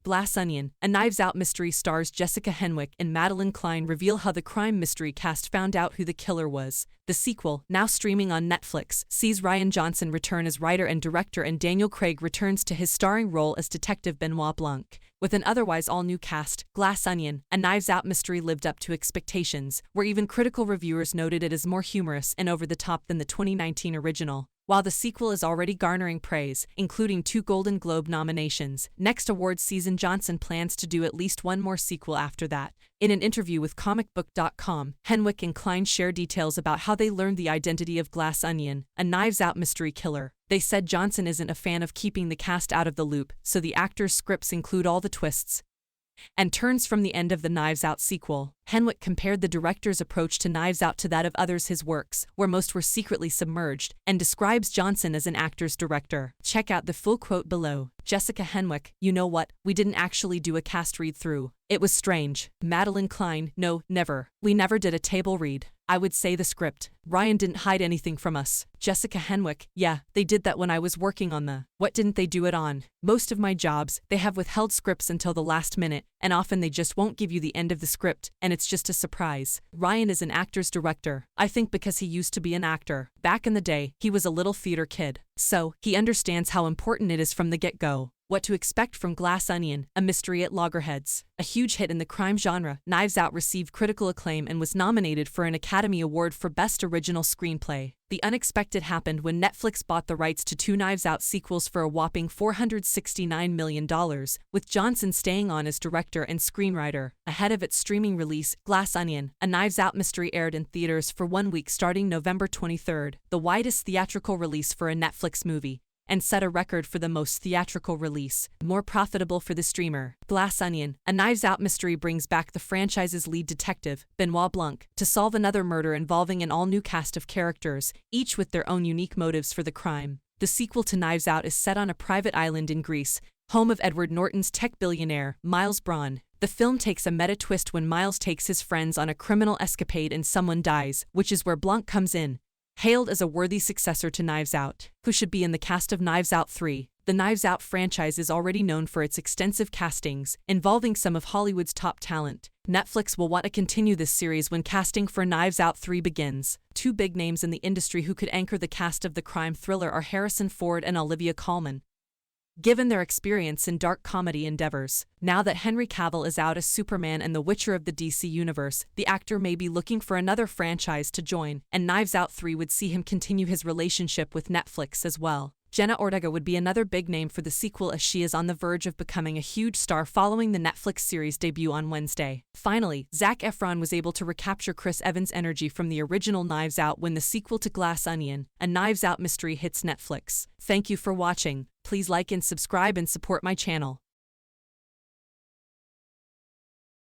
Glass Onion, a Knives Out mystery stars Jessica Henwick and Madeline Klein reveal how the crime mystery cast found out who the killer was. The sequel, now streaming on Netflix, sees Rian Johnson return as writer and director, and Daniel Craig returns to his starring role as Detective Benoit Blanc. With an otherwise all-new cast, Glass Onion, a Knives Out mystery lived up to expectations, where even critical reviewers noted it as more humorous and over the top than the 2019 original. While the sequel is already garnering praise, including 2 Golden Globe nominations, next awards season Johnson plans to do at least one more sequel after that. In an interview with comicbook.com, Henwick and Klein share details about how they learned the identity of Glass Onion, a Knives Out mystery killer. They said Johnson isn't a fan of keeping the cast out of the loop, so the actors' scripts include all the twists and turns from the end of the Knives Out sequel. Henwick compared the director's approach to Knives Out to that of others his works, where most were secretly submerged, and describes Johnson as an actor's director. Check out the full quote below. Jessica Henwick, you know what, we didn't actually do a cast read-through. It was strange. Madeline Klein, no, never. We never did a table read. I would say the script. Rian didn't hide anything from us. Jessica Henwick, yeah, they did that when I was working on the What Didn't They Do It On? Most of my jobs, they have withheld scripts until the last minute, and often they just won't give you the end of the script, and it's just a surprise. Rian is an actor's director, I think because he used to be an actor. Back in the day, he was a little theater kid, so he understands how important it is from the get-go. What to expect from Glass Onion, a mystery at loggerheads. A huge hit in the crime genre, Knives Out received critical acclaim and was nominated for an Academy Award for Best Original Screenplay. The unexpected happened when Netflix bought the rights to 2 Knives Out sequels for a whopping $469 million, with Johnson staying on as director and screenwriter. Ahead of its streaming release, Glass Onion, a Knives Out mystery aired in theaters for 1 week starting November 23rd, the widest theatrical release for a Netflix movie, and set a record for the most theatrical release, more profitable for the streamer. Glass Onion, a Knives Out mystery brings back the franchise's lead detective, Benoit Blanc, to solve another murder involving an all-new cast of characters, each with their own unique motives for the crime. The sequel to Knives Out is set on a private island in Greece, home of Edward Norton's tech billionaire, Miles Braun. The film takes a meta twist when Miles takes his friends on a criminal escapade and someone dies, which is where Blanc comes in. Hailed as a worthy successor to Knives Out, who should be in the cast of Knives Out 3, the Knives Out franchise is already known for its extensive castings, involving some of Hollywood's top talent. Netflix will want to continue this series when casting for Knives Out 3 begins. 2 big names in the industry who could anchor the cast of the crime thriller are Harrison Ford and Olivia Colman, given their experience in dark comedy endeavors. Now that Henry Cavill is out as Superman and the Witcher of the DC Universe, the actor may be looking for another franchise to join, and Knives Out 3 would see him continue his relationship with Netflix as well. Jenna Ortega would be another big name for the sequel, as she is on the verge of becoming a huge star following the Netflix series debut on Wednesday. Finally, Zac Efron was able to recapture Chris Evans' energy from the original Knives Out when the sequel to Glass Onion, a Knives Out mystery, hits Netflix. Thank you for watching. Please like and subscribe and support my channel.